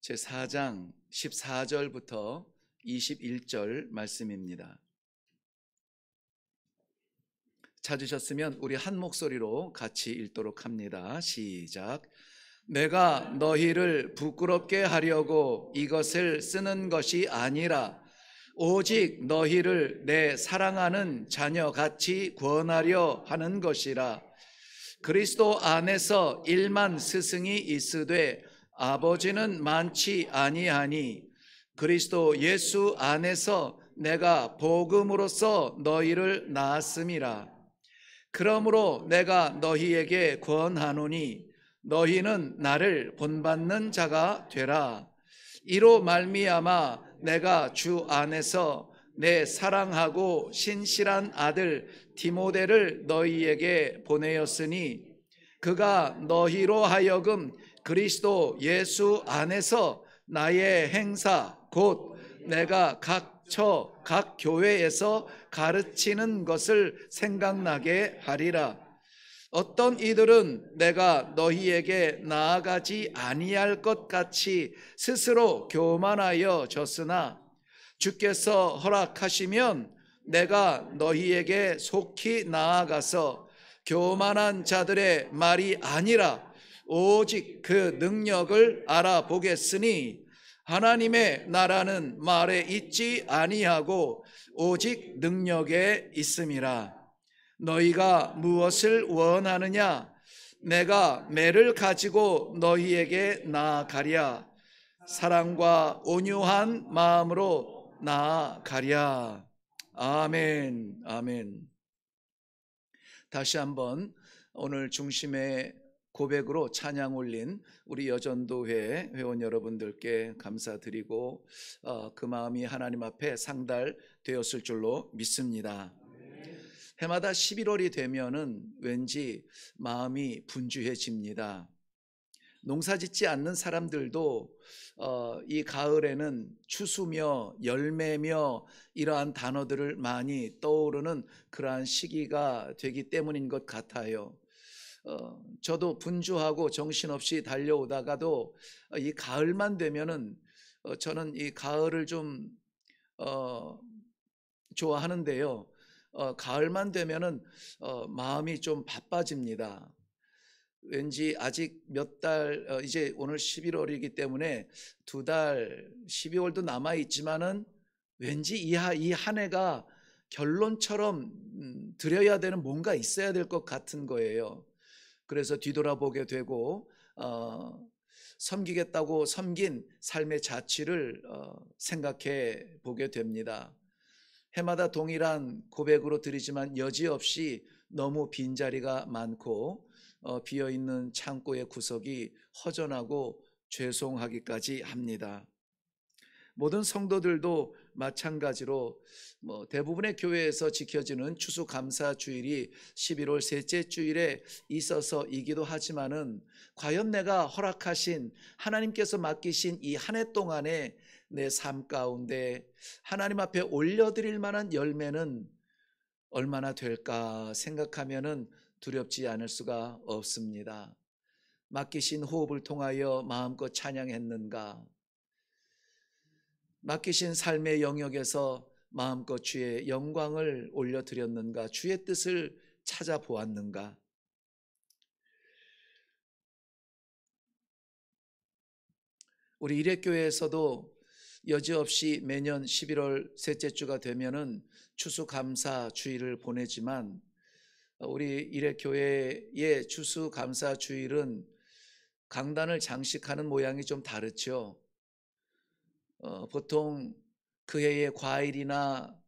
제4장 14절부터 21절 말씀입니다. 찾으셨으면 우리 한 목소리로 같이 읽도록 합니다. 시작. 내가 너희를 부끄럽게 하려고 이것을 쓰는 것이 아니라 오직 너희를 내 사랑하는 자녀같이 구원하려 하는 것이라. 그리스도 안에서 일만 스승이 있으되 아버지는 많지 아니하니 그리스도 예수 안에서 내가 복음으로써 너희를 낳았음이라. 그러므로 내가 너희에게 권하노니 너희는 나를 본받는 자가 되라. 이로 말미암아 내가 주 안에서 내 사랑하고 신실한 아들 디모데를 너희에게 보내었으니 그가 너희로 하여금 그리스도 예수 안에서 나의 행사 곧 내가 각 교회에서 가르치는 것을 생각나게 하리라. 어떤 이들은 내가 너희에게 나아가지 아니할 것 같이 스스로 교만하여 졌으나 주께서 허락하시면 내가 너희에게 속히 나아가서 교만한 자들의 말이 아니라 오직 그 능력을 알아보겠으니 하나님의 나라는 말에 있지 아니하고 오직 능력에 있음이라. 너희가 무엇을 원하느냐? 내가 매를 가지고 너희에게 나아가랴. 사랑과 온유한 마음으로 나아가랴. 아멘. 아멘. 다시 한번 오늘 중심의 고백으로 찬양 올린 우리 여전도회 회원 여러분들께 감사드리고 그 마음이 하나님 앞에 상달되었을 줄로 믿습니다. 해마다 11월이 되면은 왠지 마음이 분주해집니다. 농사 짓지 않는 사람들도 이 가을에는 추수며 열매며 이러한 단어들을 많이 떠오르는 그러한 시기가 되기 때문인 것 같아요. 저도 분주하고 정신없이 달려오다가도 이 가을만 되면은 저는 이 가을을 좀 좋아하는데요. 가을만 되면은 마음이 좀 바빠집니다. 왠지 아직 몇 달, 이제 오늘 11월이기 때문에 2달, 12월도 남아 있지만은 왠지 이 한 해가 결론처럼 드려야 되는 뭔가 있어야 될 것 같은 거예요. 그래서 뒤돌아보게 되고 섬기겠다고 섬긴 삶의 자취를 생각해 보게 됩니다. 해마다 동일한 고백으로 드리지만 여지없이 너무 빈자리가 많고 비어있는 창고의 구석이 허전하고 죄송하기까지 합니다. 모든 성도들도 마찬가지로 대부분의 교회에서 지켜지는 추수감사주일이 11월 셋째 주일에 있어서이기도 하지만은 과연 내가 허락하신 하나님께서 맡기신 이 한 해 동안에 내 삶 가운데 하나님 앞에 올려드릴 만한 열매는 얼마나 될까 생각하면은 두렵지 않을 수가 없습니다. 맡기신 호흡을 통하여 마음껏 찬양했는가? 맡기신 삶의 영역에서 마음껏 주의 영광을 올려드렸는가? 주의 뜻을 찾아보았는가? 우리 일회교회에서도 여지없이 매년 11월 셋째 주가 되면은 추수감사 주일을 보내지만 우리 일회교회의 추수감사 주일은 강단을 장식하는 모양이 좀 다르죠. 보통 그 해의 과일이나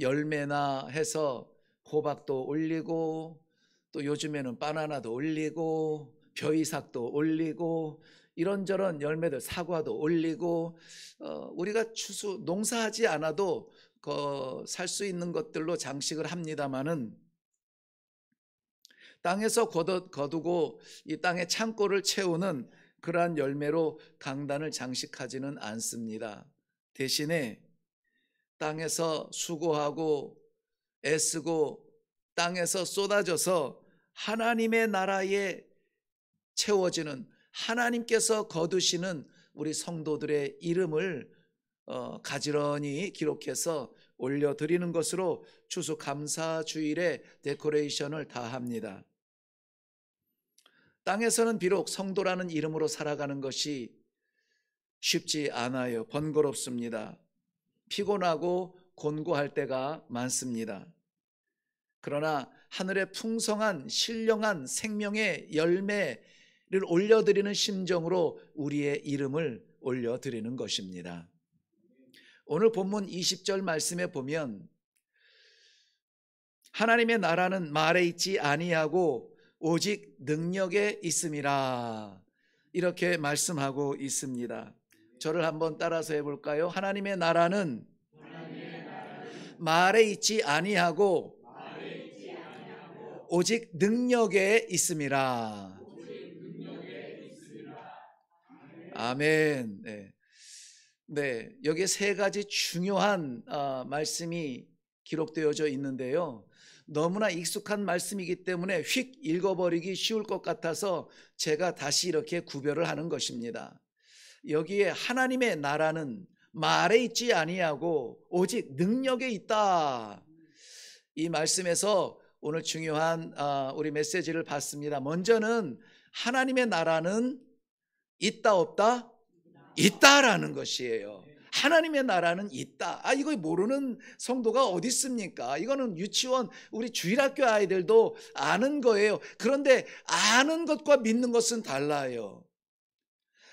열매나 해서 호박도 올리고 또 요즘에는 바나나도 올리고 벼이삭도 올리고 이런저런 열매들 사과도 올리고 우리가 농사하지 않아도 살 수 있는 것들로 장식을 합니다마는 땅에서 거두고 이 땅의 창고를 채우는 그러한 열매로 강단을 장식하지는 않습니다. 대신에 땅에서 수고하고 애쓰고 땅에서 쏟아져서 하나님의 나라에 채워지는 하나님께서 거두시는 우리 성도들의 이름을 가지런히 기록해서 올려드리는 것으로 추수감사주일에 데코레이션을 다 합니다. 땅에서는 비록 성도라는 이름으로 살아가는 것이 쉽지 않아요. 번거롭습니다. 피곤하고 곤고할 때가 많습니다. 그러나 하늘의 풍성한 신령한 생명의 열매를 올려드리는 심정으로 우리의 이름을 올려드리는 것입니다. 오늘 본문 20절 말씀에 보면 하나님의 나라는 말에 있지 아니하고 오직 능력에 있음이라 이렇게 말씀하고 있습니다. 저를 한번 따라서 해볼까요? 하나님의 나라는 말에 있지 아니하고 오직 능력에 있음이라. 아멘. 네, 여기에 세 가지 중요한 말씀이 기록되어져 있는데요. 너무나 익숙한 말씀이기 때문에 휙 읽어버리기 쉬울 것 같아서 제가 다시 이렇게 구별을 하는 것입니다. 여기에 하나님의 나라는 말에 있지 아니하고 오직 능력에 있다. 이 말씀에서 오늘 중요한 우리 메시지를 받습니다. 먼저는 하나님의 나라는 있다 없다? 있다라는 것이에요. 하나님의 나라는 있다. 이거 모르는 성도가 어디 있습니까? 이거는 유치원 우리 주일학교 아이들도 아는 거예요. 그런데 아는 것과 믿는 것은 달라요.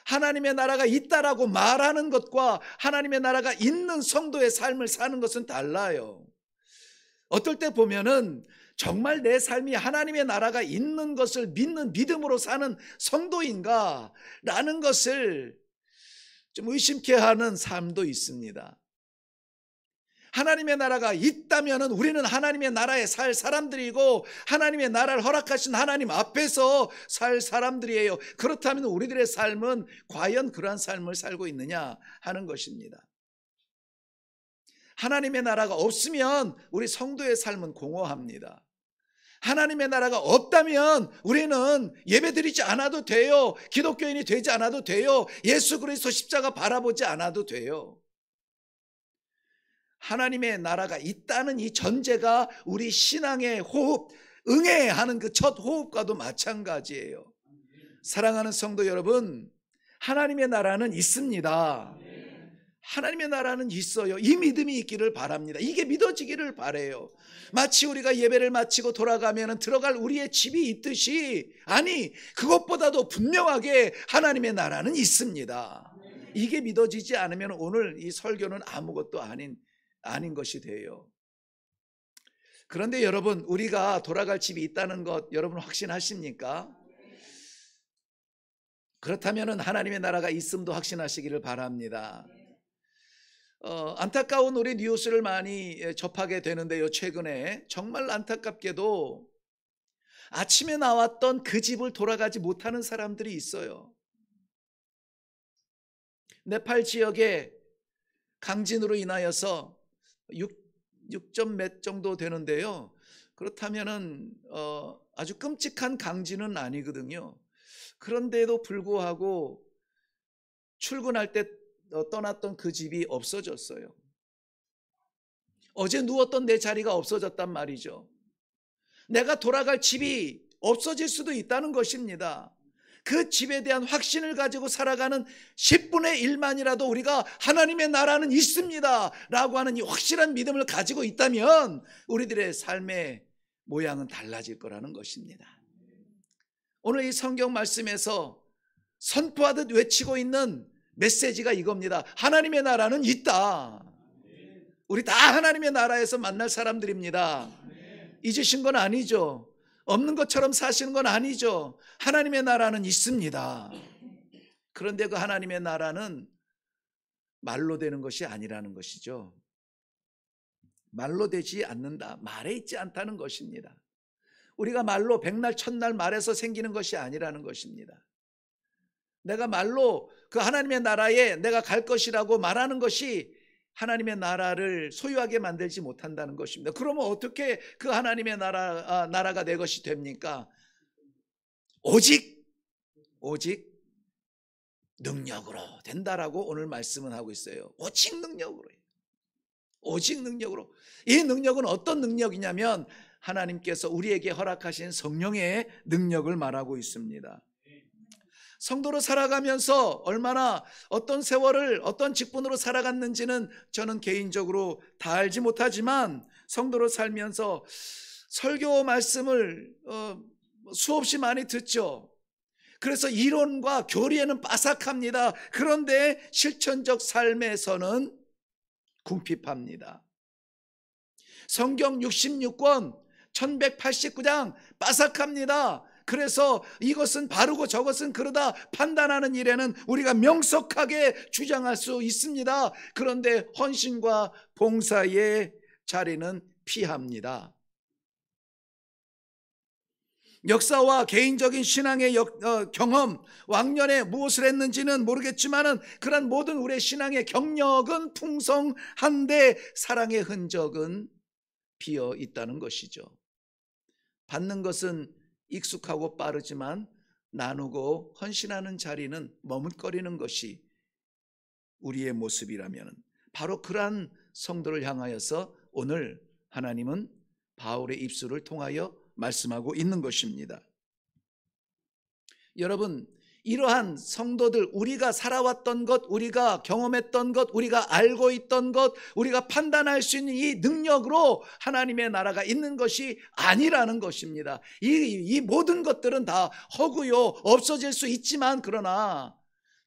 하나님의 나라가 있다라고 말하는 것과 하나님의 나라가 있는 성도의 삶을 사는 것은 달라요. 어떨 때 보면은 정말 내 삶이 하나님의 나라가 있는 것을 믿는 믿음으로 사는 성도인가? 라는 것을 좀 의심케 하는 삶도 있습니다. 하나님의 나라가 있다면 우리는 하나님의 나라에 살 사람들이고 하나님의 나라를 허락하신 하나님 앞에서 살 사람들이에요. 그렇다면 우리들의 삶은 과연 그러한 삶을 살고 있느냐 하는 것입니다. 하나님의 나라가 없으면 우리 성도의 삶은 공허합니다. 하나님의 나라가 없다면 우리는 예배드리지 않아도 돼요. 기독교인이 되지 않아도 돼요. 예수 그리스도 십자가 바라보지 않아도 돼요. 하나님의 나라가 있다는 이 전제가 우리 신앙의 호흡, 응애하는 그 첫 호흡과도 마찬가지예요. 사랑하는 성도 여러분, 하나님의 나라는 있습니다. 하나님의 나라는 있어요. 이 믿음이 있기를 바랍니다. 이게 믿어지기를 바라요. 마치 우리가 예배를 마치고 돌아가면 들어갈 우리의 집이 있듯이, 아니 그것보다도 분명하게 하나님의 나라는 있습니다. 이게 믿어지지 않으면 오늘 이 설교는 아무것도 아닌 것이 돼요. 그런데 여러분, 우리가 돌아갈 집이 있다는 것 여러분 확신하십니까? 그렇다면 하나님의 나라가 있음도 확신하시기를 바랍니다. 안타까운 우리 뉴스를 많이 접하게 되는데요. 최근에 정말 안타깝게도 아침에 나왔던 그 집을 돌아가지 못하는 사람들이 있어요. 네팔 지역에 강진으로 인하여서 6점 몇 정도 되는데요. 그렇다면은 아주 끔찍한 강진은 아니거든요. 그런데도 불구하고 출근할 때 떠났던 그 집이 없어졌어요. 어제 누웠던 내 자리가 없어졌단 말이죠. 내가 돌아갈 집이 없어질 수도 있다는 것입니다. 그 집에 대한 확신을 가지고 살아가는 10분의 1만이라도 우리가 하나님의 나라는 있습니다 라고 하는 이 확실한 믿음을 가지고 있다면 우리들의 삶의 모양은 달라질 거라는 것입니다. 오늘 이 성경 말씀에서 선포하듯 외치고 있는 메시지가 이겁니다. 하나님의 나라는 있다. 우리 다 하나님의 나라에서 만날 사람들입니다. 잊으신 건 아니죠. 없는 것처럼 사시는 건 아니죠. 하나님의 나라는 있습니다. 그런데 그 하나님의 나라는 말로 되는 것이 아니라는 것이죠. 말로 되지 않는다. 말에 있지 않다는 것입니다. 우리가 말로 백날 첫날 말해서 생기는 것이 아니라는 것입니다. 내가 말로 그 하나님의 나라에 내가 갈 것이라고 말하는 것이 하나님의 나라를 소유하게 만들지 못한다는 것입니다. 그러면 어떻게 그 하나님의 나라가 내 것이 됩니까? 오직 능력으로 된다라고 오늘 말씀은 하고 있어요. 오직 능력으로. 오직 능력으로. 이 능력은 어떤 능력이냐면 하나님께서 우리에게 허락하신 성령의 능력을 말하고 있습니다. 성도로 살아가면서 얼마나 어떤 세월을 어떤 직분으로 살아갔는지는 저는 개인적으로 다 알지 못하지만 성도로 살면서 설교 말씀을 수없이 많이 듣죠. 그래서 이론과 교리에는 빠삭합니다. 그런데 실천적 삶에서는 궁핍합니다. 성경 66권 1189장 빠삭합니다. 그래서 이것은 바르고 저것은 그러다 판단하는 일에는 우리가 명석하게 주장할 수 있습니다. 그런데 헌신과 봉사의 자리는 피합니다. 역사와 개인적인 신앙의 경험, 왕년에 무엇을 했는지는 모르겠지만 그런 모든 우리의 신앙의 경력은 풍성한데 사랑의 흔적은 비어 있다는 것이죠. 받는 것은 익숙하고 빠르지만 나누고 헌신하는 자리는 머뭇거리는 것이 우리의 모습이라면 바로 그러한 성도를 향하여서 오늘 하나님은 바울의 입술을 통하여 말씀하고 있는 것입니다. 여러분, 이러한 성도들, 우리가 살아왔던 것, 우리가 경험했던 것, 우리가 알고 있던 것, 우리가 판단할 수 있는 이 능력으로 하나님의 나라가 있는 것이 아니라는 것입니다. 이 모든 것들은 다 허구요, 없어질 수 있지만 그러나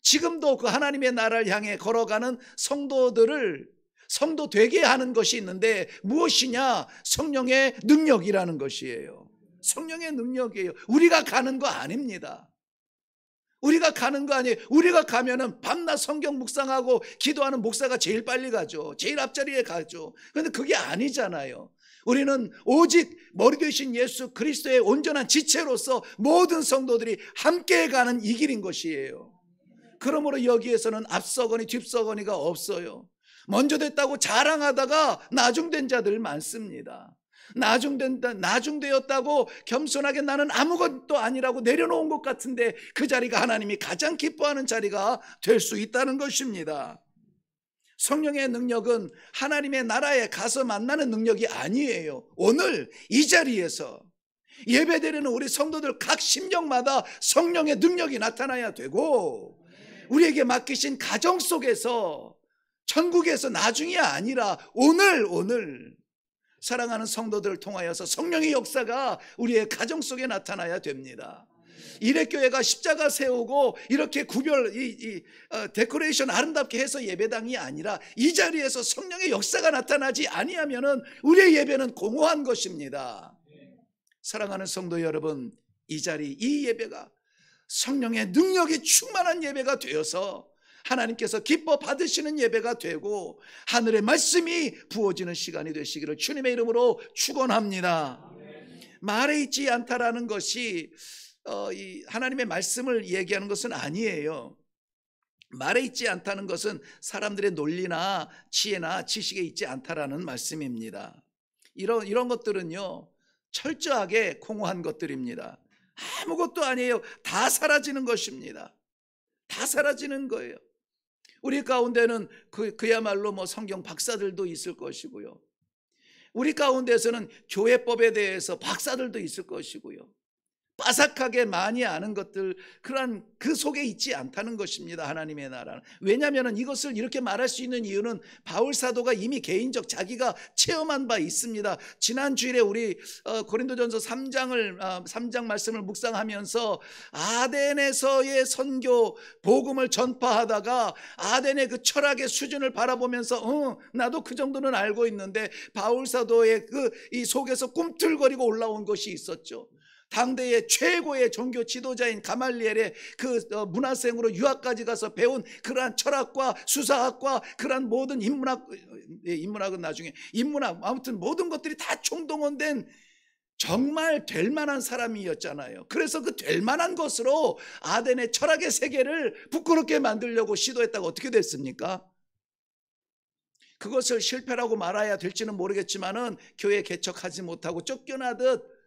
지금도 그 하나님의 나라를 향해 걸어가는 성도들을 성도 되게 하는 것이 있는데 무엇이냐? 성령의 능력이라는 것이에요. 성령의 능력이에요. 우리가 가는 거 아닙니다. 우리가 가는 거 아니에요. 우리가 가면은 밤낮 성경 묵상하고 기도하는 목사가 제일 빨리 가죠. 제일 앞자리에 가죠. 그런데 그게 아니잖아요. 우리는 오직 머리 되신 예수 그리스도의 온전한 지체로서 모든 성도들이 함께 가는 이 길인 것이에요. 그러므로 여기에서는 앞서거니 뒤서거니가 없어요. 먼저 됐다고 자랑하다가 나중된 자들 많습니다. 나중되었다고 겸손하게 나는 아무것도 아니라고 내려놓은 것 같은데 그 자리가 하나님이 가장 기뻐하는 자리가 될 수 있다는 것입니다. 성령의 능력은 하나님의 나라에 가서 만나는 능력이 아니에요. 오늘 이 자리에서 예배드리는 우리 성도들 각 심령마다 성령의 능력이 나타나야 되고 우리에게 맡기신 가정 속에서 천국에서 나중이 아니라 오늘 사랑하는 성도들을 통하여서 성령의 역사가 우리의 가정 속에 나타나야 됩니다. 이레교회가 십자가 세우고 이렇게 데코레이션 아름답게 해서 예배당이 아니라 이 자리에서 성령의 역사가 나타나지 아니하면은 우리의 예배는 공허한 것입니다. 사랑하는 성도 여러분, 이 자리, 이 예배가 성령의 능력이 충만한 예배가 되어서 하나님께서 기뻐 받으시는 예배가 되고 하늘의 말씀이 부어지는 시간이 되시기를 주님의 이름으로 축원합니다. 말에 있지 않다라는 것이 하나님의 말씀을 얘기하는 것은 아니에요. 말에 있지 않다는 것은 사람들의 논리나 지혜나 지식에 있지 않다라는 말씀입니다. 이런 것들은요 철저하게 공허한 것들입니다. 아무것도 아니에요. 다 사라지는 것입니다. 다 사라지는 거예요. 우리 가운데는 그야말로 뭐 성경 박사들도 있을 것이고요. 우리 가운데서는 교회법에 대해서 박사들도 있을 것이고요. 빠삭하게 많이 아는 것들, 그러한 그 속에 있지 않다는 것입니다. 하나님의 나라는. 왜냐하면 이것을 이렇게 말할 수 있는 이유는 바울 사도가 이미 개인적 자기가 체험한 바 있습니다. 지난 주일에 우리 고린도전서 3장 말씀을 묵상하면서 아덴에서의 선교 복음을 전파하다가 아덴의 그 철학의 수준을 바라보면서 나도 그 정도는 알고 있는데 바울 사도의 이 속에서 꿈틀거리고 올라온 것이 있었죠. 당대의 최고의 종교 지도자인 가말리엘의 그 문화생으로 유학까지 가서 배운 그러한 철학과 수사학과 그러한 모든 인문학은 나중에 아무튼 모든 것들이 다 총동원된 정말 될 만한 사람이었잖아요. 그래서 그 될 만한 것으로 아덴의 철학의 세계를 부끄럽게 만들려고 시도했다가 어떻게 됐습니까? 그것을 실패라고 말해야 될지는 모르겠지만은 교회 개척하지 못하고 쫓겨나듯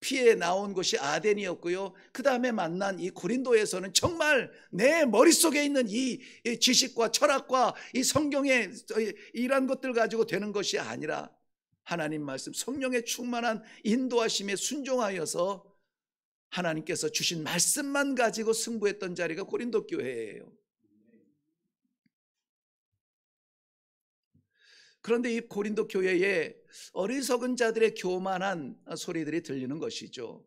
피해 나온 곳이 아덴이었고요. 그 다음에 만난 이 고린도에서는 정말 내 머릿속에 있는 이 지식과 철학과 이 성경의 이런 것들 가지고 되는 것이 아니라 하나님 말씀, 성령의 충만한 인도하심에 순종하여서 하나님께서 주신 말씀만 가지고 승부했던 자리가 고린도 교회예요. 그런데 이 고린도 교회에 어리석은 자들의 교만한 소리들이 들리는 것이죠.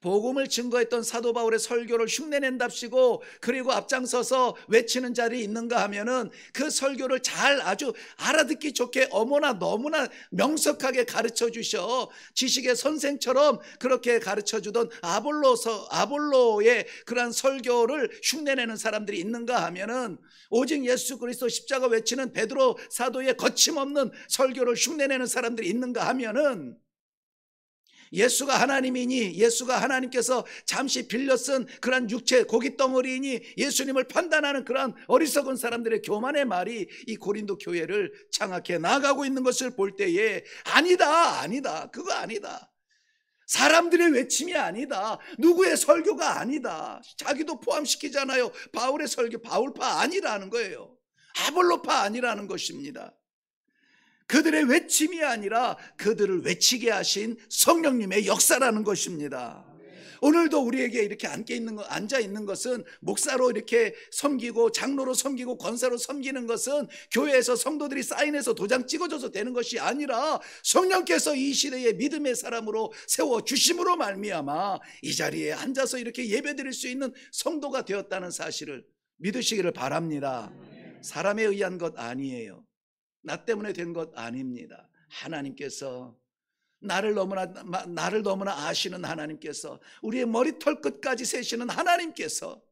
복음을 증거했던 사도 바울의 설교를 흉내낸답시고 그리고 앞장서서 외치는 자들이 있는가 하면은 그 설교를 잘 아주 알아듣기 좋게 어머나 너무나 명석하게 가르쳐 주셔 지식의 선생처럼 그렇게 가르쳐 주던 아볼로의 그러한 설교를 흉내내는 사람들이 있는가 하면은 오직 예수 그리스도 십자가 외치는 베드로 사도의 거침없는 설교를 흉내내는 사람들이 있는가 하면은 예수가 하나님이니 예수가 하나님께서 잠시 빌려 쓴 그러한 육체 고깃덩어리이니 예수님을 판단하는 그러한 어리석은 사람들의 교만의 말이 이 고린도 교회를 장악해 나가고 있는 것을 볼 때에 아니다 그거 아니다, 사람들의 외침이 아니다, 누구의 설교가 아니다, 자기도 포함시키잖아요. 바울의 설교 바울파 아니라는 거예요. 아볼로파 아니라는 것입니다. 그들의 외침이 아니라 그들을 외치게 하신 성령님의 역사라는 것입니다. 오늘도 우리에게 이렇게 앉아 있는 것은 목사로 이렇게 섬기고 장로로 섬기고 권사로 섬기는 것은 교회에서 성도들이 사인해서 도장 찍어줘서 되는 것이 아니라 성령께서 이 시대의 믿음의 사람으로 세워주심으로 말미암아 이 자리에 앉아서 이렇게 예배드릴 수 있는 성도가 되었다는 사실을 믿으시기를 바랍니다. 사람에 의한 것 아니에요. 나 때문에 된 것 아닙니다. 하나님께서 나를 너무나 아시는 하나님께서, 우리의 머리털 끝까지 세시는 하나님께서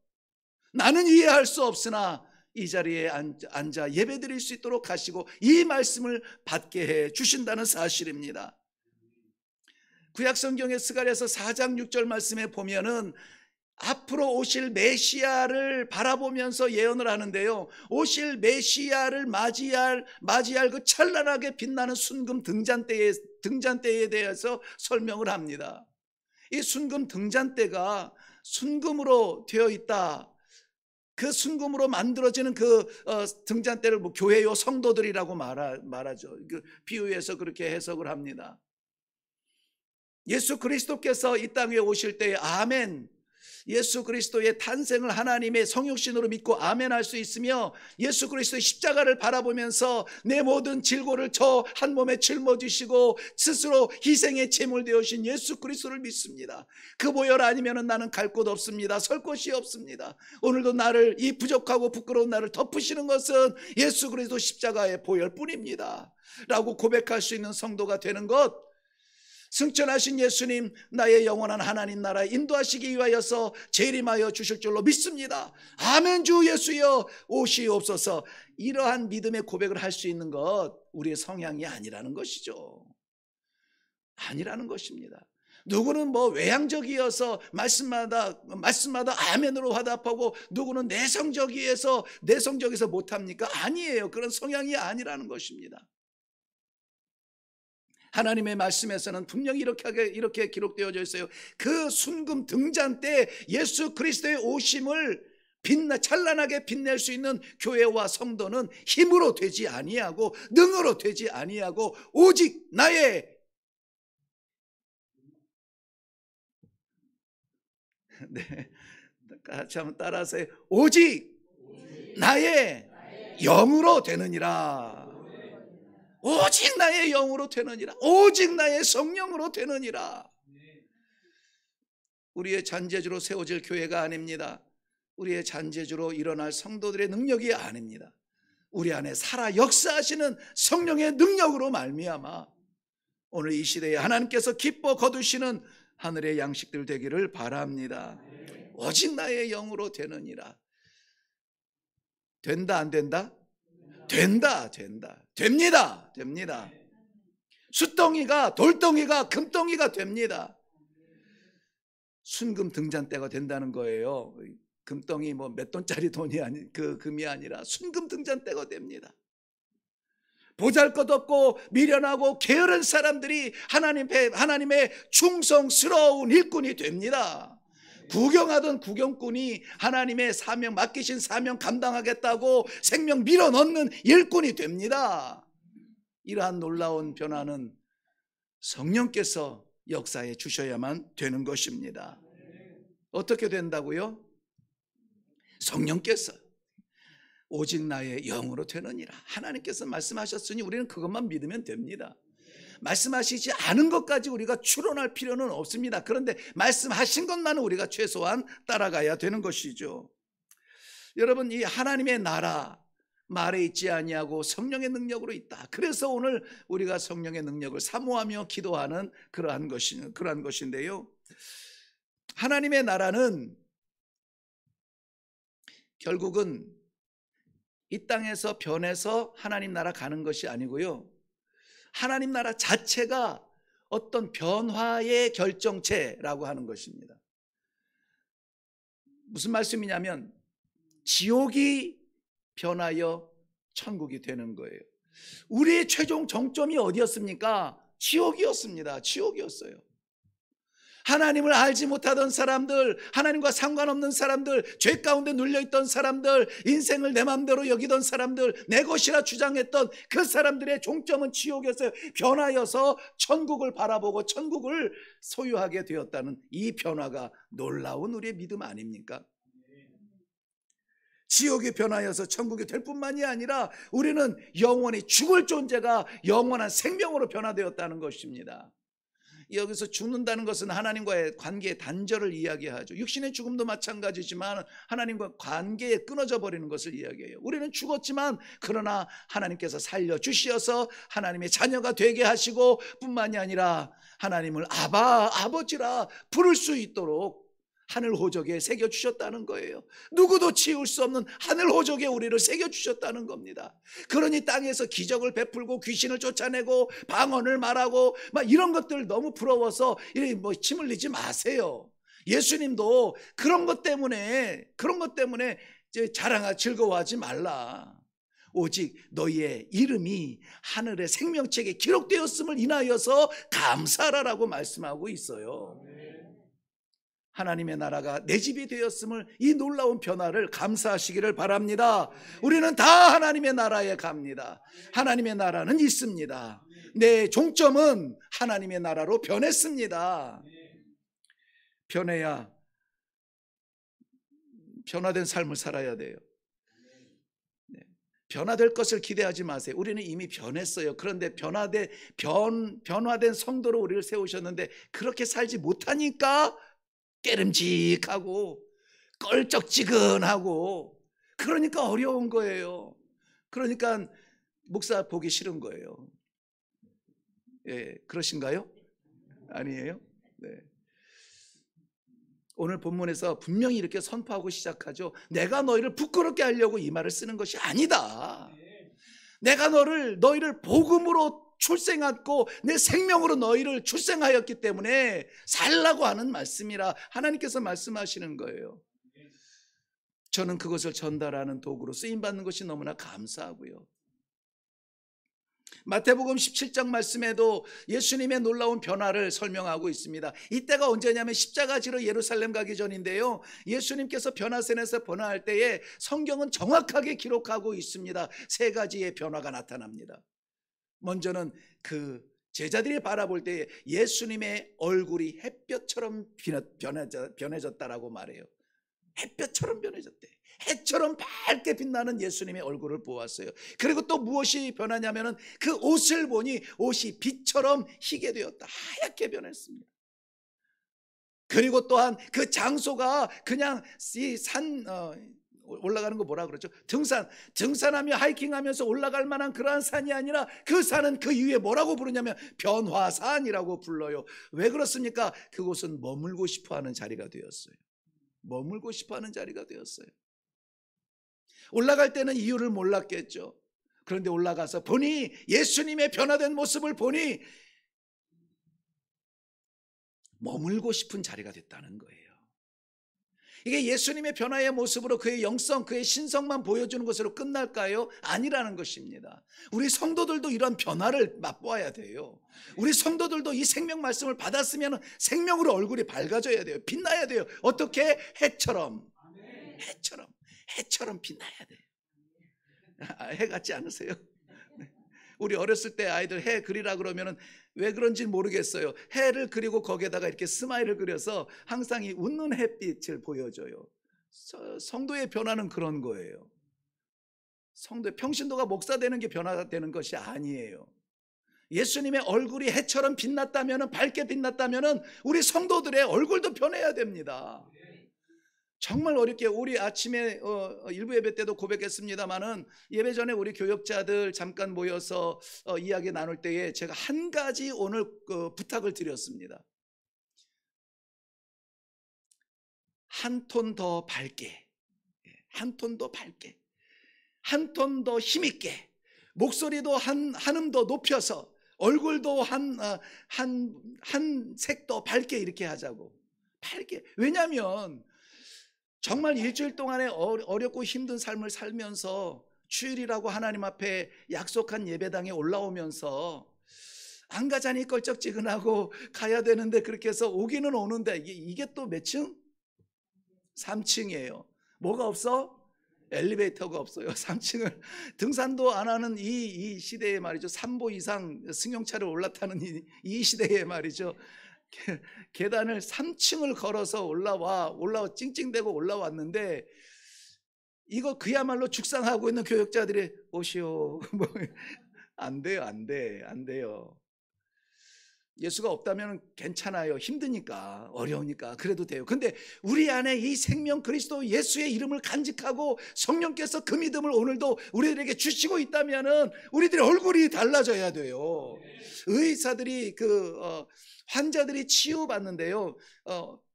나는 이해할 수 없으나 이 자리에 앉아 예배드릴 수 있도록 하시고 이 말씀을 받게 해 주신다는 사실입니다. 구약성경의 스가랴서 4장 6절 말씀에 보면은 앞으로 오실 메시아를 바라보면서 예언을 하는데요, 오실 메시아를 맞이할 그 찬란하게 빛나는 순금 등잔대에 대해서 설명을 합니다. 이 순금 등잔대가 순금으로 되어 있다. 그 순금으로 만들어지는 그 등잔대를 교회요 성도들이라고 말하죠. 그 비유해서 그렇게 해석을 합니다. 예수 그리스도께서 이 땅에 오실 때에 아멘, 예수 그리스도의 탄생을 하나님의 성육신으로 믿고 아멘할 수 있으며 예수 그리스도의 십자가를 바라보면서 내 모든 질고를 저 한 몸에 짊어지시고 스스로 희생의 제물 되어신 예수 그리스도를 믿습니다. 그 보혈 아니면 나는 갈 곳 없습니다. 설 곳이 없습니다. 오늘도 나를, 이 부족하고 부끄러운 나를 덮으시는 것은 예수 그리스도 십자가의 보혈뿐입니다 라고 고백할 수 있는 성도가 되는 것, 승천하신 예수님 나의 영원한 하나님 나라에 인도하시기 위하여서 재림하여 주실 줄로 믿습니다. 아멘. 주 예수여 오시옵소서. 이러한 믿음의 고백을 할 수 있는 것 우리의 성향이 아니라는 것이죠. 아니라는 것입니다. 누구는 외향적이어서 말씀마다 아멘으로 화답하고 누구는 내성적이어서 못합니까? 아니에요. 그런 성향이 아니라는 것입니다. 하나님의 말씀에서는 분명히 이렇게 기록되어져 있어요. 그 순금 등잔대 예수 그리스도의 오심을 찬란하게 빛낼 수 있는 교회와 성도는 힘으로 되지 아니하고 능으로 되지 아니하고 오직 나의 네, 같이 한번 따라하세요. 오직 나의 영으로 되느니라. 오직 나의 영으로 되느니라. 오직 나의 성령으로 되느니라. 우리의 잔재주로 세워질 교회가 아닙니다. 우리의 잔재주로 일어날 성도들의 능력이 아닙니다. 우리 안에 살아 역사하시는 성령의 능력으로 말미암아 오늘 이 시대에 하나님께서 기뻐 거두시는 하늘의 양식들 되기를 바랍니다. 오직 나의 영으로 되느니라. 된다 안 된다? 된다. 됩니다. 숫덩이가 돌덩이가 금덩이가 됩니다. 순금 등잔대가 된다는 거예요. 금덩이 몇 돈짜리 돈이 금이 아니라 순금 등잔대가 됩니다. 보잘것없고 미련하고 게으른 사람들이 하나님의 충성스러운 일꾼이 됩니다. 구경하던 구경꾼이 하나님의 사명, 맡기신 사명 감당하겠다고 생명 밀어넣는 일꾼이 됩니다. 이러한 놀라운 변화는 성령께서 역사해 주셔야만 되는 것입니다. 어떻게 된다고요? 성령께서 오직 나의 영으로 되느니라. 하나님께서 말씀하셨으니 우리는 그것만 믿으면 됩니다. 말씀하시지 않은 것까지 우리가 추론할 필요는 없습니다. 그런데 말씀하신 것만은 우리가 최소한 따라가야 되는 것이죠. 여러분, 이 하나님의 나라 말에 있지 아니하고 성령의 능력으로 있다. 그래서 오늘 우리가 성령의 능력을 사모하며 기도하는 그러한 것인데요. 하나님의 나라는 결국은 이 땅에서 변해서 하나님 나라 가는 것이 아니고요. 하나님 나라 자체가 어떤 변화의 결정체라고 하는 것입니다. 무슨 말씀이냐면 지옥이 변하여 천국이 되는 거예요. 우리의 최종 정점이 어디였습니까? 지옥이었습니다. 지옥이었어요. 하나님을 알지 못하던 사람들, 하나님과 상관없는 사람들, 죄 가운데 눌려있던 사람들, 인생을 내 마음대로 여기던 사람들, 내 것이라 주장했던 그 사람들의 종점은 지옥이었어요. 변하여서 천국을 바라보고 천국을 소유하게 되었다는 이 변화가 놀라운 우리의 믿음 아닙니까? 지옥이 변하여서 천국이 될 뿐만이 아니라 우리는 영원히 죽을 존재가 영원한 생명으로 변화되었다는 것입니다. 여기서 죽는다는 것은 하나님과의 관계의 단절을 이야기하죠. 육신의 죽음도 마찬가지지만 하나님과 관계에 끊어져 버리는 것을 이야기해요. 우리는 죽었지만 그러나 하나님께서 살려주셔서 하나님의 자녀가 되게 하시고 뿐만이 아니라 하나님을 아버지라 부를 수 있도록 하늘 호적에 새겨주셨다는 거예요. 누구도 치울 수 없는 하늘 호적에 우리를 새겨주셨다는 겁니다. 그러니 땅에서 기적을 베풀고 귀신을 쫓아내고 방언을 말하고 막 이런 것들 너무 부러워서 침 흘리지 마세요. 예수님도 그런 것 때문에 즐거워하지 말라. 오직 너희의 이름이 하늘의 생명책에 기록되었음을 인하여서 감사하라고 말씀하고 있어요. 하나님의 나라가 내 집이 되었음을, 이 놀라운 변화를 감사하시기를 바랍니다. 우리는 다 하나님의 나라에 갑니다. 하나님의 나라는 있습니다. 내 종점은 하나님의 나라로 변했습니다. 변해야 변화된 삶을 살아야 돼요. 변화될 것을 기대하지 마세요. 우리는 이미 변했어요. 그런데 변화된 성도로 우리를 세우셨는데 그렇게 살지 못하니까 깨름직하고 껄쩍지근하고 그러니까 어려운 거예요. 그러니까 목사 보기 싫은 거예요. 예, 그러신가요? 아니에요? 네. 오늘 본문에서 분명히 이렇게 선포하고 시작하죠. 내가 너희를 부끄럽게 하려고 이 말을 쓰는 것이 아니다. 내가 너희를 복음으로 출생했고 내 생명으로 너희를 출생하였기 때문에 살라고 하는 말씀이라 하나님께서 말씀하시는 거예요. 저는 그것을 전달하는 도구로 쓰임받는 것이 너무나 감사하고요. 마태복음 17장 말씀에도 예수님의 놀라운 변화를 설명하고 있습니다. 이때가 언제냐면 십자가 지러 예루살렘 가기 전인데요. 예수님께서 변화산에서 변화할 때에 성경은 정확하게 기록하고 있습니다. 세 가지의 변화가 나타납니다. 먼저는 그 제자들이 바라볼 때에 예수님의 얼굴이 햇볕처럼 변해졌다라고 말해요. 햇볕처럼 변해졌대. 해처럼 밝게 빛나는 예수님의 얼굴을 보았어요. 그리고 또 무엇이 변하냐면은 그 옷을 보니 옷이 빛처럼 희게 되었다. 하얗게 변했습니다. 그리고 또한 그 장소가 그냥 올라가는 거 뭐라 그러죠? 등산하며 하이킹하면서 올라갈 만한 그러한 산이 아니라 그 산은 그 위에 뭐라고 부르냐면 변화산이라고 불러요. 왜 그렇습니까? 그곳은 머물고 싶어하는 자리가 되었어요. 머물고 싶어하는 자리가 되었어요. 올라갈 때는 이유를 몰랐겠죠. 그런데 올라가서 보니 예수님의 변화된 모습을 보니 머물고 싶은 자리가 됐다는 거예요. 이게 예수님의 변화의 모습으로 그의 영성, 그의 신성만 보여주는 것으로 끝날까요? 아니라는 것입니다. 우리 성도들도 이런 변화를 맛보아야 돼요. 우리 성도들도 이 생명 말씀을 받았으면 생명으로 얼굴이 밝아져야 돼요. 빛나야 돼요. 어떻게? 해처럼 빛나야 돼요. 해 같지 않으세요? 우리 어렸을 때 아이들 해 그리라 그러면은 왜 그런지 모르겠어요. 해를 그리고 거기에다가 이렇게 스마일을 그려서 항상 이 웃는 햇빛을 보여줘요. 성도의 변화는 그런 거예요. 성도의 평신도가 목사 되는 게 변화가 되는 것이 아니에요. 예수님의 얼굴이 해처럼 빛났다면은, 밝게 빛났다면은 우리 성도들의 얼굴도 변해야 됩니다. 정말 어렵게 우리 아침에 일부 예배 때도 고백했습니다마는, 예배 전에 우리 교역자들 잠깐 모여서 이야기 나눌 때에 제가 한 가지 오늘 부탁을 드렸습니다. 한 톤 더 밝게, 한 톤 더 밝게, 한 톤 더 힘있게, 목소리도 한음 더 높여서, 얼굴도 한 색 더 밝게 이렇게 하자고. 밝게. 왜냐하면 정말 일주일 동안에 어렵고 힘든 삶을 살면서 주일이라고 하나님 앞에 약속한 예배당에 올라오면서 안 가자니 껄쩍지근하고 가야 되는데, 그렇게 해서 오기는 오는데 이게 또 몇 층? 3층이에요. 뭐가 없어? 엘리베이터가 없어요. 3층을 등산도 안 하는 이 시대에 말이죠. 3보 이상 승용차를 올라타는 이 시대에 말이죠. 계단을 3층을 걸어서 올라와 찡찡대고 올라왔는데, 이거 그야말로 죽상하고 있는 교역자들이 오시오. 뭐 안 돼요, 안 돼요. 예수가 없다면 괜찮아요. 힘드니까, 어려우니까 그래도 돼요. 근데 우리 안에 이 생명 그리스도 예수의 이름을 간직하고 성령께서 그 믿음을 오늘도 우리들에게 주시고 있다면은 우리들의 얼굴이 달라져야 돼요. 의사들이 환자들이 치유받는데요,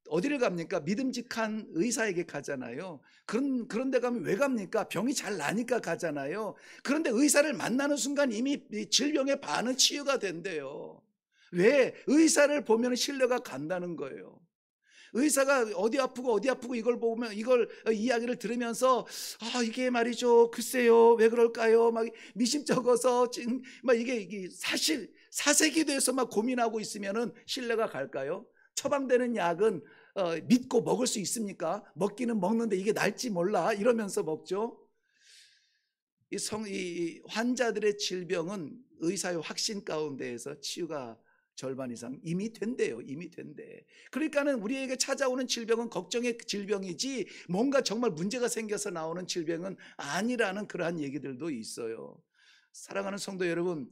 어디를 갑니까? 믿음직한 의사에게 가잖아요. 그런 데 가면 왜 갑니까? 병이 잘 나니까 가잖아요. 그런데 의사를 만나는 순간 이미 질병의 반은 치유가 된대요. 왜? 의사를 보면 신뢰가 간다는 거예요. 의사가 어디 아프고 이걸 보면, 이걸 이야기를 들으면서 이게 말이죠, 글쎄요, 왜 그럴까요? 막 미심쩍어서 막 이게 사실 사색이 돼서 막 고민하고 있으면은 신뢰가 갈까요? 처방되는 약은 믿고 먹을 수 있습니까? 먹기는 먹는데 이게 날지 몰라 이러면서 먹죠. 이 환자들의 질병은 의사의 확신 가운데에서 치유가 절반 이상 이미 된대요. 이미 된대. 그러니까는 우리에게 찾아오는 질병은 걱정의 질병이지 뭔가 정말 문제가 생겨서 나오는 질병은 아니라는 그러한 얘기들도 있어요. 사랑하는 성도 여러분,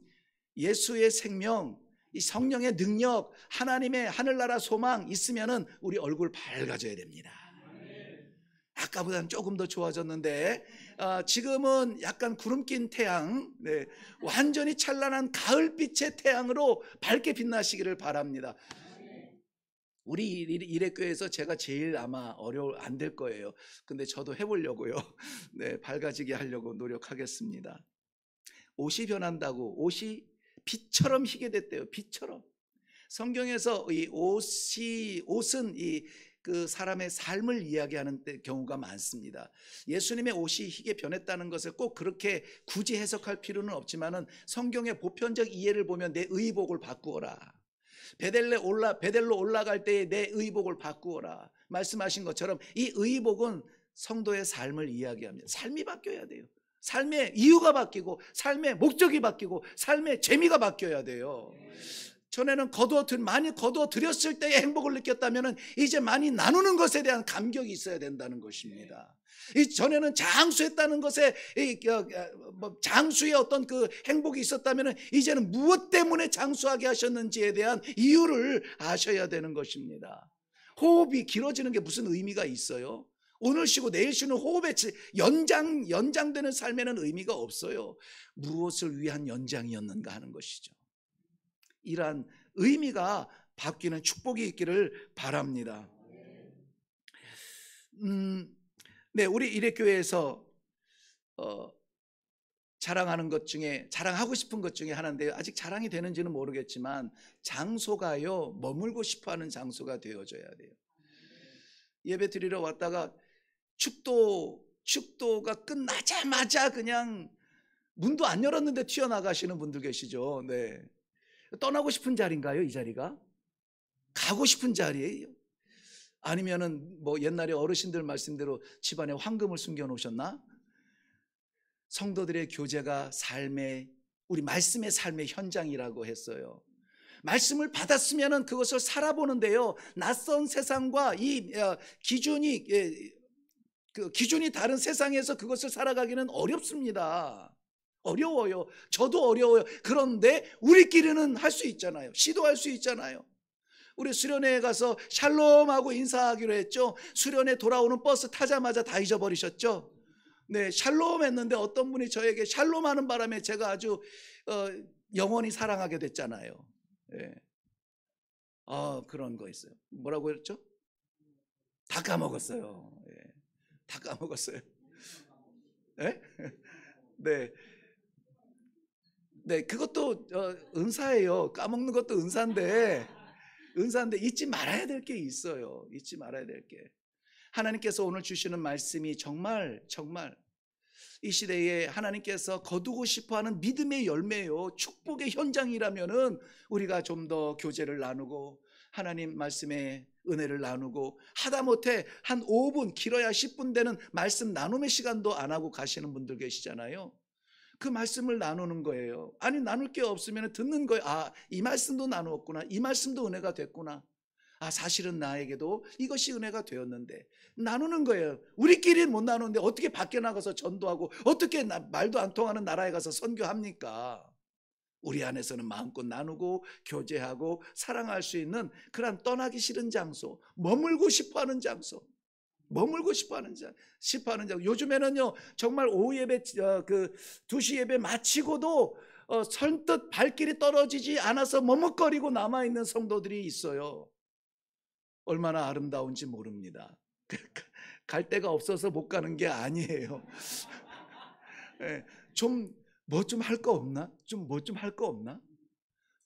예수의 생명, 이 성령의 능력, 하나님의 하늘나라 소망 있으면은 우리 얼굴 밝아져야 됩니다. 아까보다는 조금 더 좋아졌는데, 지금은 약간 구름 낀 태양, 완전히 찬란한 가을빛의 태양으로 밝게 빛나시기를 바랍니다. 우리 이래교회에서 제가 제일 아마 안 될 거예요. 근데 저도 해보려고요. 밝아지게 하려고 노력하겠습니다. 옷이 변한다고, 옷이 빛처럼 희게 됐대요. 빛처럼. 성경에서 이 옷은 그 사람의 삶을 이야기하는 경우가 많습니다. 예수님의 옷이 희게 변했다는 것을 꼭 그렇게 굳이 해석할 필요는 없지만은, 성경의 보편적 이해를 보면 내 의복을 바꾸어라, 베델로 올라갈 때에 내 의복을 바꾸어라 말씀하신 것처럼, 이 의복은 성도의 삶을 이야기합니다. 삶이 바뀌어야 돼요. 삶의 이유가 바뀌고, 삶의 목적이 바뀌고, 삶의 재미가 바뀌어야 돼요. 전에는 많이 거두어 드렸을 때의 행복을 느꼈다면 이제 많이 나누는 것에 대한 감격이 있어야 된다는 것입니다. 전에는 장수했다는 것에 장수의 어떤 그 행복이 있었다면 이제는 무엇 때문에 장수하게 하셨는지에 대한 이유를 아셔야 되는 것입니다. 호흡이 길어지는 게 무슨 의미가 있어요? 오늘 쉬고 내일 쉬는 호흡의 연장되는 삶에는 의미가 없어요. 무엇을 위한 연장이었는가 하는 것이죠. 이러한 의미가 바뀌는 축복이 있기를 바랍니다. 우리 이래교회에서 자랑하는 것 중에, 자랑하고 싶은 것 중에 하나인데요, 아직 자랑이 되는지는 모르겠지만 장소가요, 머물고 싶어하는 장소가 되어져야 돼요. 예배 드리러 왔다가 축도가 끝나자마자 그냥 문도 안 열었는데 튀어나가시는 분들 계시죠. 네. 떠나고 싶은 자리인가요, 이 자리가? 가고 싶은 자리예요? 아니면은 뭐 옛날에 어르신들 말씀대로 집안에 황금을 숨겨 놓으셨나? 성도들의 교제가 우리 말씀의 삶의 현장이라고 했어요. 말씀을 받았으면은 그것을 살아보는데요, 낯선 세상과 이 기준이 기준이 다른 세상에서 그것을 살아가기는 어렵습니다. 어려워요. 저도 어려워요. 그런데 우리끼리는 할 수 있잖아요. 시도할 수 있잖아요. 우리 수련회에 가서 샬롬하고 인사하기로 했죠. 수련회 돌아오는 버스 타자마자 다 잊어버리셨죠. 네, 샬롬 했는데 어떤 분이 저에게 샬롬하는 바람에 제가 아주 영원히 사랑하게 됐잖아요. 네. 그런 거 있어요. 뭐라고 했죠? 다 까먹었어요. 네. 다 까먹었어요. 네? 네. 네, 그것도 은사예요. 까먹는 것도 은사인데 잊지 말아야 될 게 있어요. 잊지 말아야 될 게. 하나님께서 오늘 주시는 말씀이 정말 이 시대에 하나님께서 거두고 싶어하는 믿음의 열매요, 축복의 현장이라면은 우리가 좀 더 교제를 나누고 하나님 말씀의 은혜를 나누고, 하다못해 한 5분, 길어야 10분 되는 말씀 나눔의 시간도 안 하고 가시는 분들 계시잖아요. 그 말씀을 나누는 거예요. 아니, 나눌 게 없으면 듣는 거예요. 이 말씀도 나누었구나, 이 말씀도 은혜가 됐구나, 사실은 나에게도 이것이 은혜가 되었는데, 나누는 거예요. 우리끼리 못 나누는데 어떻게 밖에 나가서 전도하고, 어떻게 말도 안 통하는 나라에 가서 선교합니까? 우리 안에서는 마음껏 나누고 교제하고 사랑할 수 있는 그런 떠나기 싫은 장소, 머물고 싶어하는 장소, 요즘에는요, 정말 오후 예배, 2시 예배 마치고도 선뜻 발길이 떨어지지 않아서 머뭇거리고 남아있는 성도들이 있어요. 얼마나 아름다운지 모릅니다. 갈 데가 없어서 못 가는 게 아니에요. 뭐 좀 할 거 없나?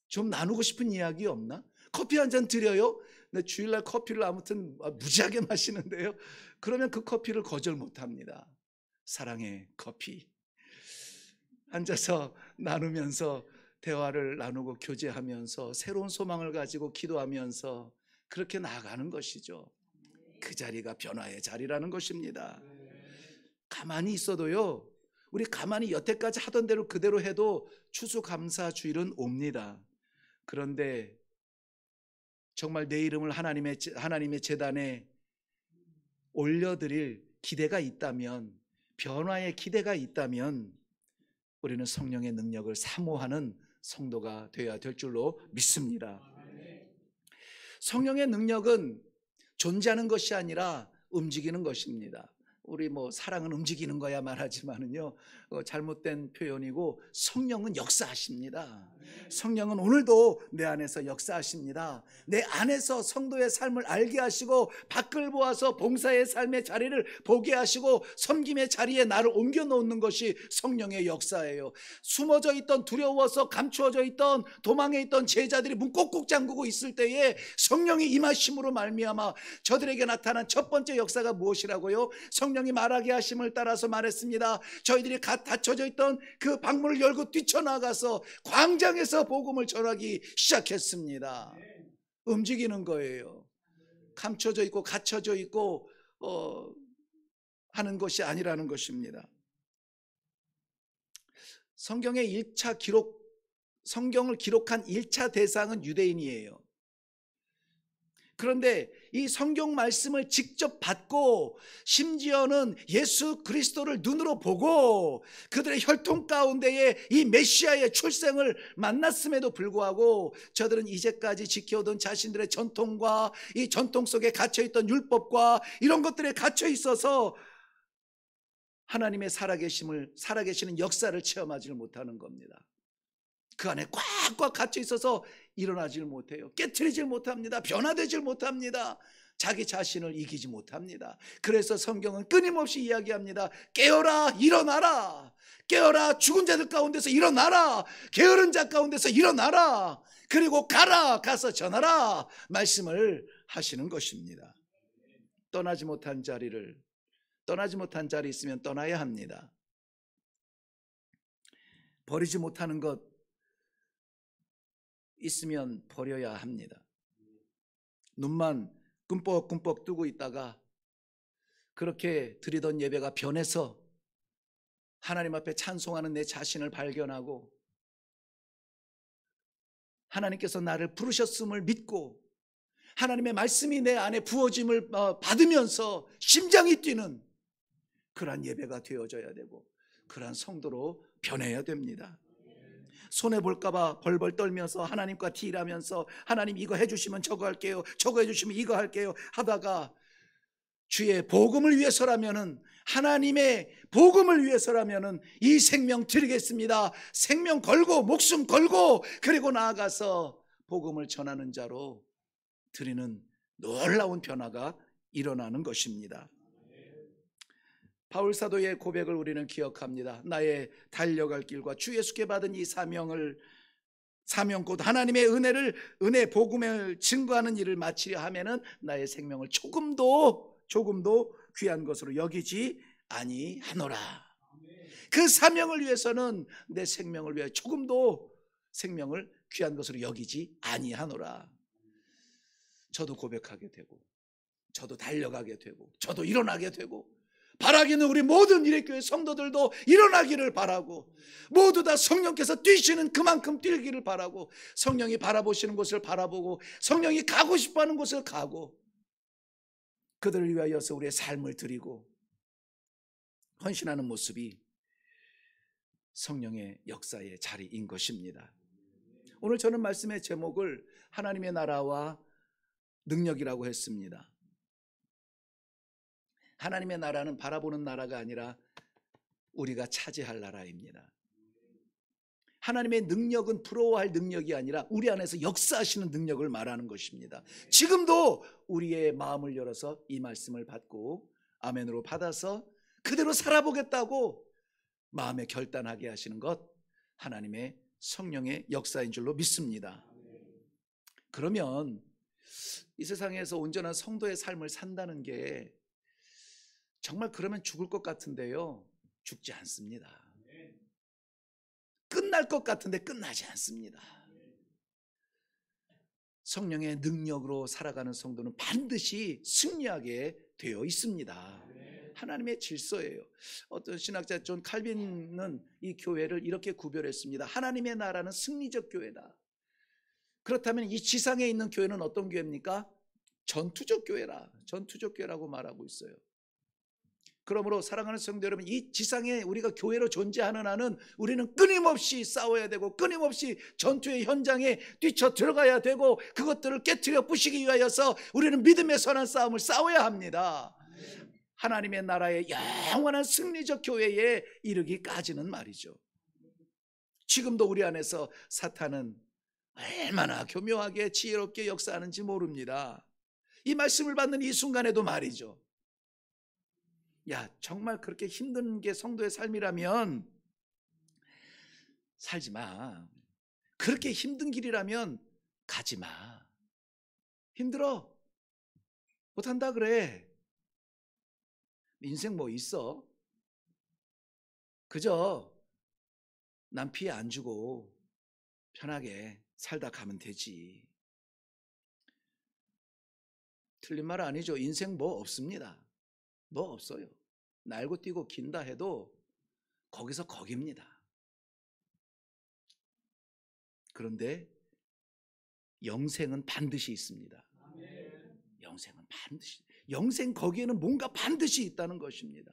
좀 나누고 싶은 이야기 없나? 커피 한 잔 드려요? 네, 주일날 커피를 아무튼 무지하게 마시는데요, 그러면 그 커피를 거절 못 합니다. 사랑의 커피. 앉아서 나누면서 대화를 나누고 교제하면서 새로운 소망을 가지고 기도하면서 그렇게 나아가는 것이죠. 그 자리가 변화의 자리라는 것입니다. 가만히 있어도요, 우리 가만히 여태까지 하던 대로 그대로 해도 추수감사주일은 옵니다. 그런데 정말 내 이름을 하나님의 제단에 올려드릴 기대가 있다면, 변화의 기대가 있다면 우리는 성령의 능력을 사모하는 성도가 되어야 될 줄로 믿습니다. 성령의 능력은 존재하는 것이 아니라 움직이는 것입니다. 우리 사랑은 움직이는 거야 말하지만은요, 잘못된 표현이고, 성령은 역사하십니다. 성령은 오늘도 내 안에서 역사하십니다. 내 안에서 성도의 삶을 알게 하시고, 밖을 보아서 봉사의 삶의 자리를 보게 하시고, 섬김의 자리에 나를 옮겨 놓는 것이 성령의 역사예요. 숨어져 있던, 두려워서 감추어져 있던, 도망해 있던 제자들이 문 꼭꼭 잠그고 있을 때에 성령이 임하심으로 말미암아 저들에게 나타난 첫 번째 역사가 무엇이라고요? 성령이 말하게 하심을 따라서 말했습니다. 저희들이 닫혀져 있던 그 방문을 열고 뛰쳐나가서 광장에서 복음을 전하기 시작했습니다. 움직이는 거예요. 감춰져 있고 갇혀져 있고 하는 것이 아니라는 것입니다. 성경을 기록한 1차 대상은 유대인이에요. 그런데 이 성경 말씀을 직접 받고, 심지어는 예수 그리스도를 눈으로 보고 그들의 혈통 가운데에 이 메시아의 출생을 만났음에도 불구하고, 저들은 이제까지 지켜오던 자신들의 전통과 이 전통 속에 갇혀있던 율법과 이런 것들에 갇혀 있어서 하나님의 살아계시는 역사를 체험하지 못하는 겁니다. 그 안에 꽉꽉 갇혀 있어서 일어나질 못해요. 깨트리질 못합니다. 변화되질 못합니다. 자기 자신을 이기지 못합니다. 그래서 성경은 끊임없이 이야기합니다. 깨어라, 일어나라. 깨어라, 죽은 자들 가운데서 일어나라. 게으른 자 가운데서 일어나라. 그리고 가서 전하라. 말씀을 하시는 것입니다. 떠나지 못한 자리를, 떠나지 못한 자리 있으면 떠나야 합니다. 버리지 못하는 것 있으면 버려야 합니다. 눈만 끔뻑끔뻑 뜨고 있다가 그렇게 드리던 예배가 변해서 하나님 앞에 찬송하는 내 자신을 발견하고 하나님께서 나를 부르셨음을 믿고 하나님의 말씀이 내 안에 부어짐을 받으면서 심장이 뛰는 그러한 예배가 되어져야 되고 그러한 성도로 변해야 됩니다. 손해볼까 봐 벌벌 떨면서 하나님과 딜하면서 하나님 이거 해주시면 저거 할게요, 저거 해주시면 이거 할게요 하다가 주의 복음을 위해서라면은, 하나님의 복음을 위해서라면은 이 생명 드리겠습니다, 생명 걸고 목숨 걸고 그리고 나아가서 복음을 전하는 자로 드리는 놀라운 변화가 일어나는 것입니다. 바울 사도의 고백을 우리는 기억합니다. 나의 달려갈 길과 주 예수께 받은 이 사명 곧 하나님의 은혜 복음을 증거하는 일을 마치려 하면은 나의 생명을 조금도 귀한 것으로 여기지 아니하노라. 그 사명을 위해서는 내 생명을 위해 조금도 생명을 귀한 것으로 여기지 아니하노라. 저도 고백하게 되고 저도 달려가게 되고 저도 일어나게 되고 바라기는 우리 모든 일회교회 성도들도 일어나기를 바라고 모두 다 성령께서 뛰시는 그만큼 뛰기를 바라고 성령이 바라보시는 곳을 바라보고 성령이 가고 싶어하는 곳을 가고 그들을 위하여서 우리의 삶을 드리고 헌신하는 모습이 성령의 역사의 자리인 것입니다. 오늘 저는 말씀의 제목을 하나님의 나라와 능력이라고 했습니다. 하나님의 나라는 바라보는 나라가 아니라 우리가 차지할 나라입니다. 하나님의 능력은 부러워할 능력이 아니라 우리 안에서 역사하시는 능력을 말하는 것입니다. 지금도 우리의 마음을 열어서 이 말씀을 받고 아멘으로 받아서 그대로 살아보겠다고 마음에 결단하게 하시는 것, 하나님의 성령의 역사인 줄로 믿습니다. 그러면 이 세상에서 온전한 성도의 삶을 산다는 게 정말 그러면 죽을 것 같은데요, 죽지 않습니다. 끝날 것 같은데 끝나지 않습니다. 성령의 능력으로 살아가는 성도는 반드시 승리하게 되어 있습니다. 하나님의 질서예요. 어떤 신학자 존 칼빈은 이 교회를 이렇게 구별했습니다. 하나님의 나라는 승리적 교회다. 그렇다면 이 지상에 있는 교회는 어떤 교회입니까? 전투적 교회라고 말하고 있어요. 그러므로 사랑하는 성도 여러분, 이 지상에 우리가 교회로 존재하는 한은 우리는 끊임없이 싸워야 되고 끊임없이 전투의 현장에 뛰쳐 들어가야 되고 그것들을 깨트려 부시기 위하여서 우리는 믿음의 선한 싸움을 싸워야 합니다. 하나님의 나라의 영원한 승리적 교회에 이르기까지는 말이죠. 지금도 우리 안에서 사탄은 얼마나 교묘하게 지혜롭게 역사하는지 모릅니다. 이 말씀을 받는 이 순간에도 말이죠. 야, 정말 그렇게 힘든 게 성도의 삶이라면 살지 마. 그렇게 힘든 길이라면 가지 마. 힘들어. 못한다 그래. 인생 뭐 있어? 그저 남 피해 안 주고 편하게 살다 가면 되지. 틀린 말 아니죠. 인생 뭐 없습니다. 뭐 없어요. 날고 뛰고 긴다 해도 거기서 거기입니다. 그런데 영생은 반드시 있습니다. 영생은 반드시, 영생 거기에는 뭔가 반드시 있다는 것입니다.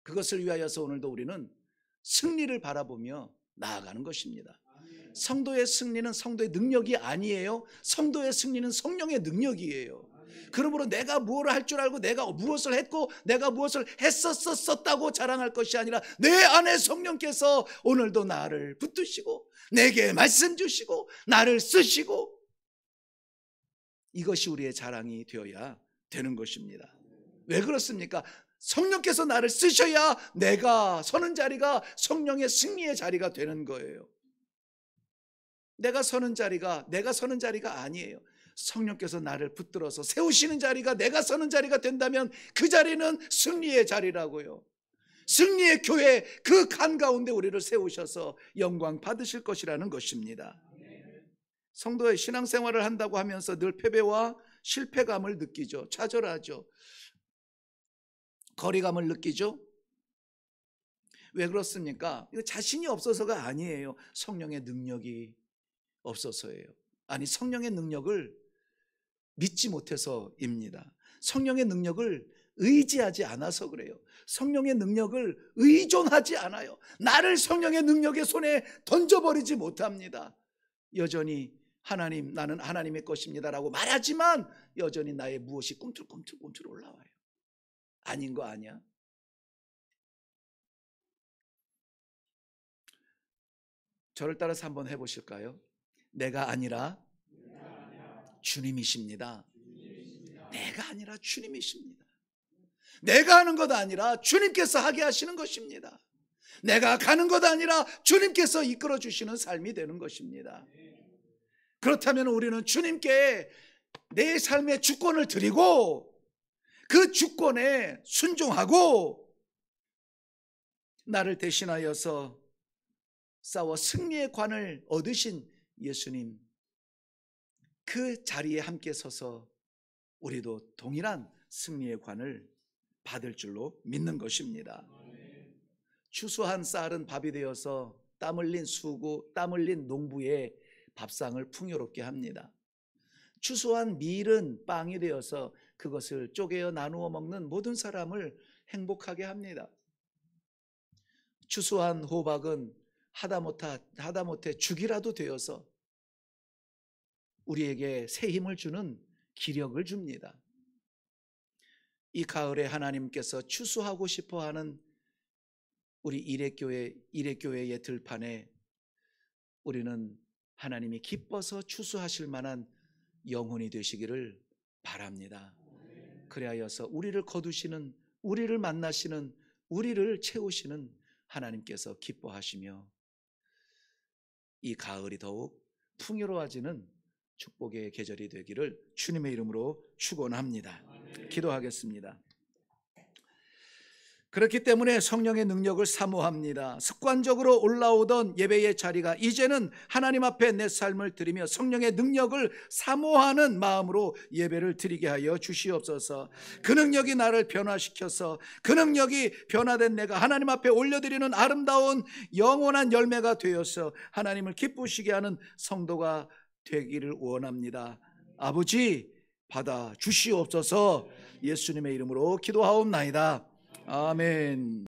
그것을 위하여서 오늘도 우리는 승리를 바라보며 나아가는 것입니다. 성도의 승리는 성도의 능력이 아니에요. 성도의 승리는 성령의 능력이에요. 그러므로 내가 무엇을 할 줄 알고 내가 무엇을 했고 내가 무엇을 했었다고 자랑할 것이 아니라 내 안에 성령께서 오늘도 나를 붙드시고 내게 말씀 주시고 나를 쓰시고, 이것이 우리의 자랑이 되어야 되는 것입니다. 왜 그렇습니까? 성령께서 나를 쓰셔야 내가 서는 자리가 성령의 승리의 자리가 되는 거예요. 내가 서는 자리가 아니에요. 성령께서 나를 붙들어서 세우시는 자리가 내가 서는 자리가 된다면 그 자리는 승리의 자리라고요. 승리의 교회, 그 간 가운데 우리를 세우셔서 영광 받으실 것이라는 것입니다. 성도의 신앙생활을 한다고 하면서 늘 패배와 실패감을 느끼죠. 좌절하죠. 거리감을 느끼죠. 왜 그렇습니까? 이거 자신이 없어서가 아니에요. 성령의 능력이 없어서예요. 아니, 성령의 능력을 믿지 못해서입니다. 성령의 능력을 의지하지 않아서 그래요. 성령의 능력을 의존하지 않아요. 나를 성령의 능력의 손에 던져버리지 못합니다. 여전히 하나님, 나는 하나님의 것입니다 라고 말하지만 여전히 나의 무엇이 꿈틀꿈틀 올라와요. 아닌 거 아니야? 저를 따라서 한번 해보실까요? 내가 아니라 주님이십니다. 내가 아니라 주님이십니다. 내가 하는 것 아니라 주님께서 하게 하시는 것입니다. 내가 가는 것 아니라 주님께서 이끌어 주시는 삶이 되는 것입니다. 그렇다면 우리는 주님께 내 삶의 주권을 드리고 그 주권에 순종하고 나를 대신하여서 싸워 승리의 관을 얻으신 예수님, 그 자리에 함께 서서 우리도 동일한 승리의 관을 받을 줄로 믿는 것입니다. 추수한 쌀은 밥이 되어서 땀 흘린 수고, 땀 흘린 농부의 밥상을 풍요롭게 합니다. 추수한 밀은 빵이 되어서 그것을 쪼개어 나누어 먹는 모든 사람을 행복하게 합니다. 추수한 호박은 하다못해 죽이라도 되어서 우리에게 새 힘을 주는 기력을 줍니다. 이 가을에 하나님께서 추수하고 싶어하는 우리 이레교회의 들판에 우리는 하나님이 기뻐서 추수하실 만한 영혼이 되시기를 바랍니다. 그리하여서 우리를 거두시는, 우리를 만나시는, 우리를 채우시는 하나님께서 기뻐하시며 이 가을이 더욱 풍요로워지는 축복의 계절이 되기를 주님의 이름으로 축원합니다. 기도하겠습니다. 그렇기 때문에 성령의 능력을 사모합니다. 습관적으로 올라오던 예배의 자리가 이제는 하나님 앞에 내 삶을 드리며 성령의 능력을 사모하는 마음으로 예배를 드리게 하여 주시옵소서. 그 능력이 나를 변화시켜서 그 능력이 변화된 내가 하나님 앞에 올려드리는 아름다운 영원한 열매가 되어서 하나님을 기쁘시게 하는 성도가 되기를 원합니다. 아버지, 받아 주시옵소서. 예수님의 이름으로 기도하옵나이다. 아멘.